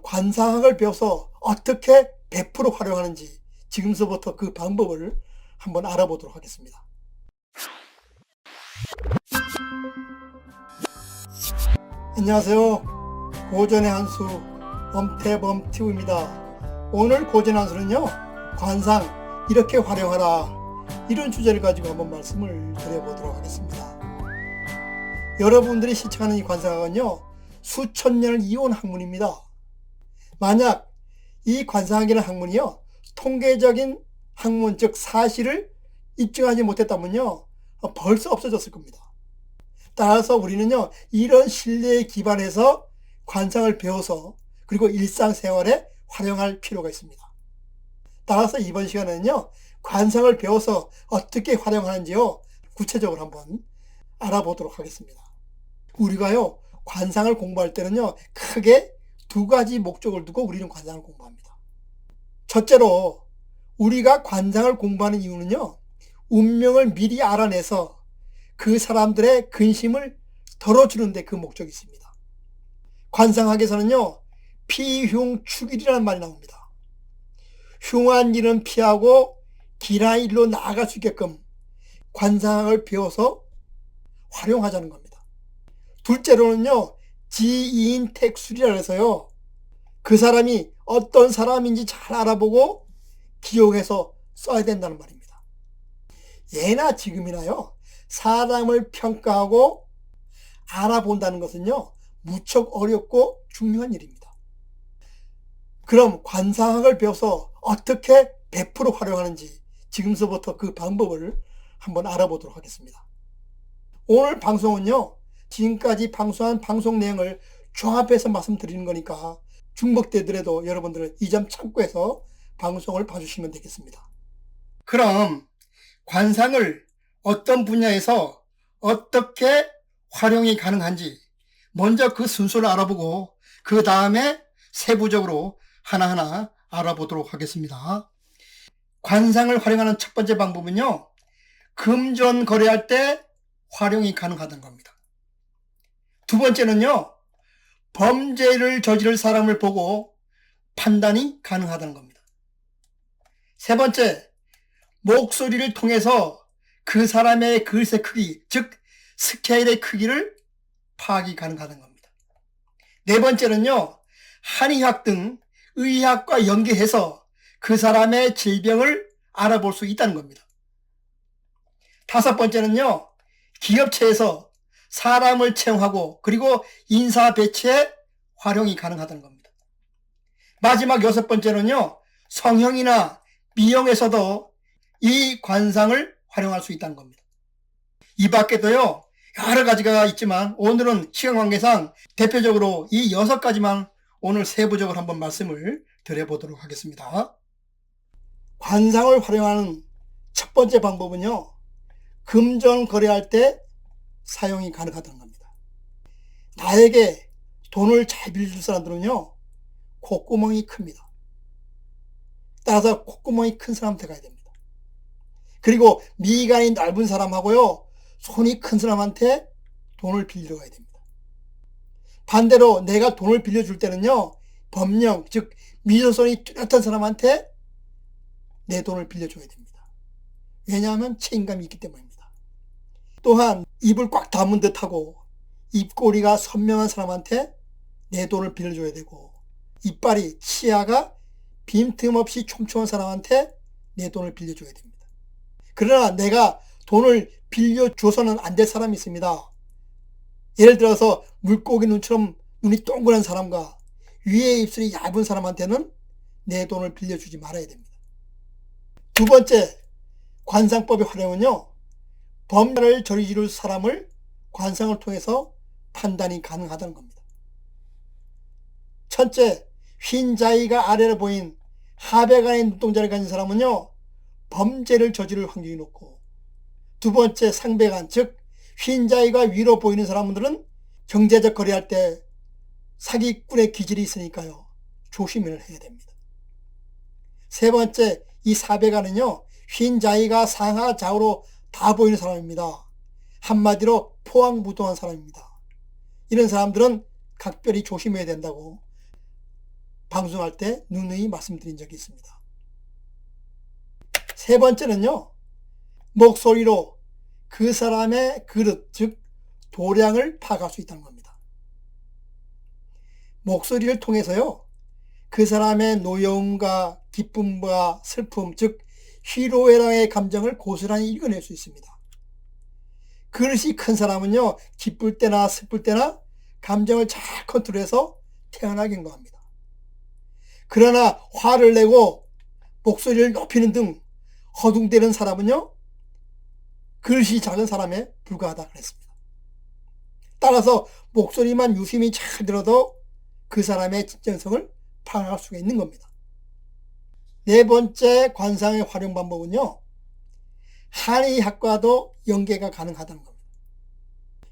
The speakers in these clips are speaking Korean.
관상학을 배워서 어떻게 100% 활용하는지 지금서부터 그 방법을 한번 알아보도록 하겠습니다. 안녕하세요. 고전의 한수 엄태범TV입니다. 오늘 고전의 한수는요, 관상 이렇게 활용하라, 이런 주제를 가지고 한번 말씀을 드려보도록 하겠습니다. 여러분들이 시청하는 이 관상학은요, 수천 년을 이어온 학문입니다. 만약 이 관상학이라는 학문이요, 통계적인 학문, 즉 사실을 입증하지 못했다면요, 벌써 없어졌을 겁니다. 따라서 우리는요, 이런 신뢰에 기반해서 관상을 배워서 그리고 일상생활에 활용할 필요가 있습니다. 따라서 이번 시간에는요, 관상을 배워서 어떻게 활용하는지요, 구체적으로 한번 알아보도록 하겠습니다. 우리가요, 관상을 공부할 때는요, 크게 두 가지 목적을 두고 우리는 관상을 공부합니다. 첫째로 우리가 관상을 공부하는 이유는요, 운명을 미리 알아내서 그 사람들의 근심을 덜어주는 데 그 목적이 있습니다. 관상학에서는요, 피흉축일이라는 말이 나옵니다. 흉한 일은 피하고 길한 일로 나아갈 수 있게끔 관상학을 배워서 활용하자는 겁니다. 둘째로는요, 지인택술이라 해서요, 그 사람이 어떤 사람인지 잘 알아보고 기억해서 써야 된다는 말입니다. 예나 지금이나요, 사람을 평가하고 알아본다는 것은요, 무척 어렵고 중요한 일입니다. 그럼 관상학을 배워서 어떻게 100% 활용하는지 지금서부터 그 방법을 한번 알아보도록 하겠습니다. 오늘 방송은요, 지금까지 방송한 방송 내용을 종합해서 말씀드리는 거니까 중복되더라도 여러분들은 이 점 참고해서 방송을 봐주시면 되겠습니다. 그럼 관상을 어떤 분야에서 어떻게 활용이 가능한지 먼저 그 순서를 알아보고 그 다음에 세부적으로 하나하나 알아보도록 하겠습니다. 관상을 활용하는 첫 번째 방법은요, 금전 거래할 때 활용이 가능하다는 겁니다. 두 번째는요, 범죄를 저지를 사람을 보고 판단이 가능하다는 겁니다. 세 번째, 목소리를 통해서 그 사람의 글의 크기, 즉 스케일의 크기를 파악이 가능하다는 겁니다. 네 번째는요, 한의학 등 의학과 연계해서 그 사람의 질병을 알아볼 수 있다는 겁니다. 다섯 번째는요, 기업체에서 사람을 채용하고 그리고 인사 배치에 활용이 가능하다는 겁니다. 마지막 여섯 번째는요, 성형이나 미용에서도 이 관상을 활용할 수 있다는 겁니다. 이 밖에도요, 여러 가지가 있지만 오늘은 시간 관계상 대표적으로 이 6가지만 오늘 세부적으로 한번 말씀을 드려보도록 하겠습니다. 관상을 활용하는 첫 번째 방법은요, 금전 거래할 때 사용이 가능하다는 겁니다. 나에게 돈을 잘 빌려줄 사람들은요, 콧구멍이 큽니다. 따라서 콧구멍이 큰 사람한테 가야 됩니다. 그리고 미간이 넓은 사람하고요, 손이 큰 사람한테 돈을 빌리러 가야 됩니다. 반대로 내가 돈을 빌려줄 때는요, 범령, 즉 미소손이 뚜렷한 사람한테 내 돈을 빌려줘야 됩니다. 왜냐하면 책임감이 있기 때문입니다. 또한 입을 꽉 다문 듯하고 입꼬리가 선명한 사람한테 내 돈을 빌려줘야 되고, 이빨이, 치아가 빈틈없이 촘촘한 사람한테 내 돈을 빌려줘야 됩니다. 그러나 내가 돈을 빌려줘서는 안 될 사람이 있습니다. 예를 들어서 물고기 눈처럼 눈이 동그란 사람과 위에 입술이 얇은 사람한테는 내 돈을 빌려주지 말아야 됩니다. 두 번째, 관상법의 활용은요, 범죄를 저지를 사람을 관상을 통해서 판단이 가능하다는 겁니다. 첫째, 흰자위가 아래로 보인 하백안의 눈동자를 가진 사람은요, 범죄를 저지를 확률이 높고, 두 번째, 상백안, 즉 흰자위가 위로 보이는 사람들은 경제적 거래할 때 사기꾼의 기질이 있으니까요, 조심을 해야 됩니다. 세 번째, 이 사백안은요, 흰자위가 상하 좌우로 다 보이는 사람입니다. 한마디로 포항무동한 사람입니다. 이런 사람들은 각별히 조심해야 된다고 방송할 때 누누이 말씀드린 적이 있습니다. 세 번째는요, 목소리로 그 사람의 그릇, 즉 도량을 파악할 수 있다는 겁니다. 목소리를 통해서요, 그 사람의 노여움과 기쁨과 슬픔, 즉 희로애락의 감정을 고스란히 읽어낼 수 있습니다. 그릇이 큰 사람은요, 기쁠 때나 슬플 때나 감정을 잘 컨트롤해서 태연하게 행동합니다. 그러나 화를 내고 목소리를 높이는 등 허둥대는 사람은요, 그릇이 작은 사람에 불과하다 그랬습니다. 따라서 목소리만 유심히 잘 들어도 그 사람의 진정성을 파악할 수가 있는 겁니다. 네 번째 관상의 활용 방법은요, 한의학과도 연계가 가능하다는 겁니다.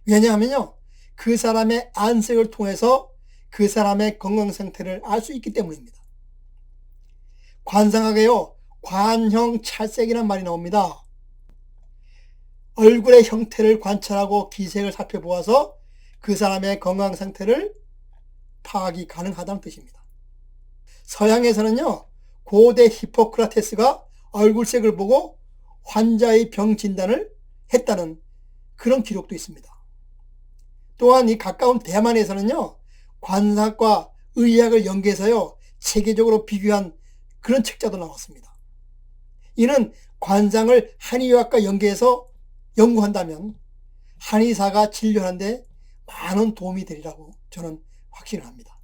왜냐하면요, 그 사람의 안색을 통해서 그 사람의 건강 상태를 알 수 있기 때문입니다. 관상학에요, 관형 찰색이라는 말이 나옵니다. 얼굴의 형태를 관찰하고 기색을 살펴보아서 그 사람의 건강 상태를 파악이 가능하다는 뜻입니다. 서양에서는요, 고대 히포크라테스가 얼굴색을 보고 환자의 병 진단을 했다는 그런 기록도 있습니다. 또한 이 가까운 대만에서는요, 관상학과 의학을 연계해서요, 체계적으로 비교한 그런 책자도 나왔습니다. 이는 관상을 한의학과 연계해서 연구한다면 한의사가 진료하는데 많은 도움이 되리라고 저는 확신을 합니다.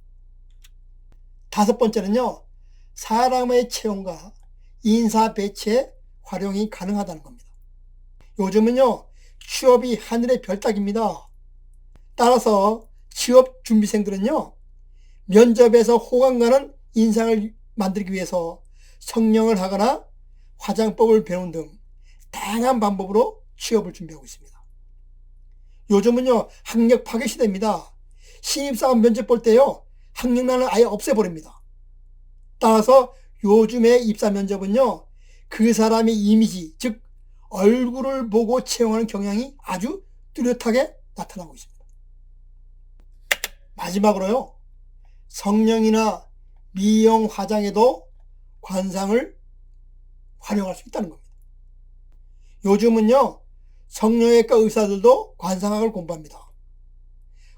다섯 번째는요, 사람의 체온과 인사 배치에 활용이 가능하다는 겁니다. 요즘은요, 취업이 하늘의 별 따기입니다. 따라서 취업 준비생들은요, 면접에서 호감 가는 인상을 만들기 위해서 성형을 하거나 화장법을 배우는 등 다양한 방법으로 취업을 준비하고 있습니다. 요즘은요, 학력 파괴 시대입니다. 신입사원 면접 볼 때요, 학력난을 아예 없애버립니다. 따라서 요즘의 입사 면접은요, 그 사람의 이미지, 즉 얼굴을 보고 채용하는 경향이 아주 뚜렷하게 나타나고 있습니다. 마지막으로요, 성형이나 미용 화장에도 관상을 활용할 수 있다는 겁니다. 요즘은요, 성형외과 의사들도 관상학을 공부합니다.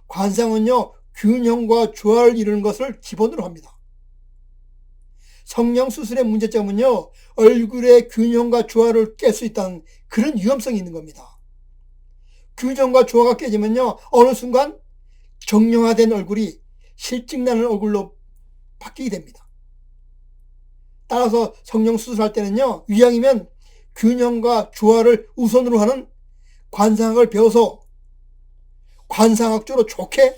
관상은요, 균형과 조화를 이루는 것을 기본으로 합니다. 성형수술의 문제점은요, 얼굴의 균형과 조화를 깰 수 있다는 그런 위험성이 있는 겁니다. 균형과 조화가 깨지면요, 어느 순간 정형화된 얼굴이 실직나는 얼굴로 바뀌게 됩니다. 따라서 성형수술할 때는요, 이왕이면 균형과 조화를 우선으로 하는 관상학을 배워서 관상학적으로 좋게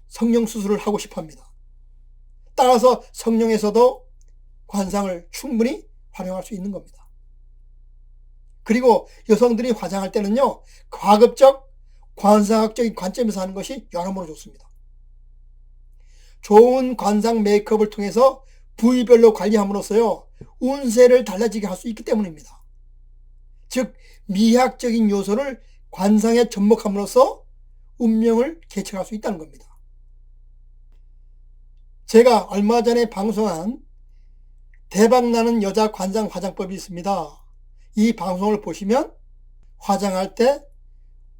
성형수술을 하고 싶어 합니다. 따라서 성형에서도 관상을 충분히 활용할 수 있는 겁니다. 그리고 여성들이 화장할 때는요, 가급적 관상학적인 관점에서 하는 것이 여러모로 좋습니다. 좋은 관상 메이크업을 통해서 부위별로 관리함으로써요, 운세를 달라지게 할 수 있기 때문입니다. 즉, 미학적인 요소를 관상에 접목함으로써 운명을 개척할 수 있다는 겁니다. 제가 얼마 전에 방송한 대박나는 여자 관상 화장법이 있습니다. 이 방송을 보시면 화장할 때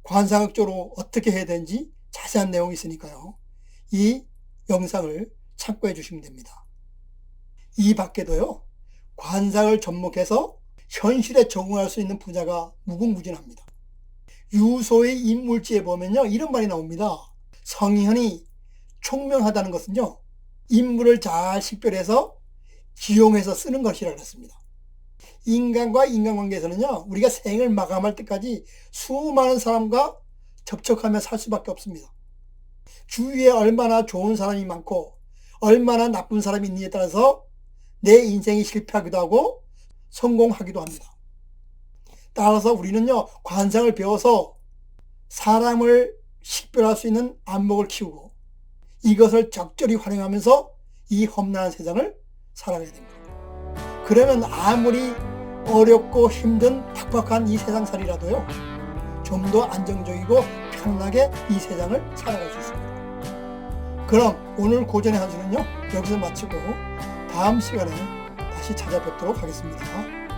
관상학적으로 어떻게 해야 되는지 자세한 내용이 있으니까요, 이 영상을 참고해 주시면 됩니다. 이 밖에도요, 관상을 접목해서 현실에 적응할 수 있는 분야가 무궁무진합니다. 유소의 인물지에 보면요, 이런 말이 나옵니다. 성현이 총명하다는 것은요, 인물을 잘 식별해서 기용해서 쓰는 것이라고 했습니다. 인간과 인간관계에서는요, 우리가 생을 마감할 때까지 수많은 사람과 접촉하며 살 수밖에 없습니다. 주위에 얼마나 좋은 사람이 많고 얼마나 나쁜 사람이 있느냐에 따라서 내 인생이 실패하기도 하고 성공하기도 합니다. 따라서 우리는요, 관상을 배워서 사람을 식별할 수 있는 안목을 키우고 이것을 적절히 활용하면서 이 험난한 세상을 살아가야 됩니다. 그러면 아무리 어렵고 힘든 팍팍한 이 세상살이라도요, 좀 더 안정적이고 편하게 이 세상을 살아갈 수 있습니다. 그럼 오늘 고전의 한 수는요 여기서 마치고 다음 시간에 다시 찾아뵙도록 하겠습니다.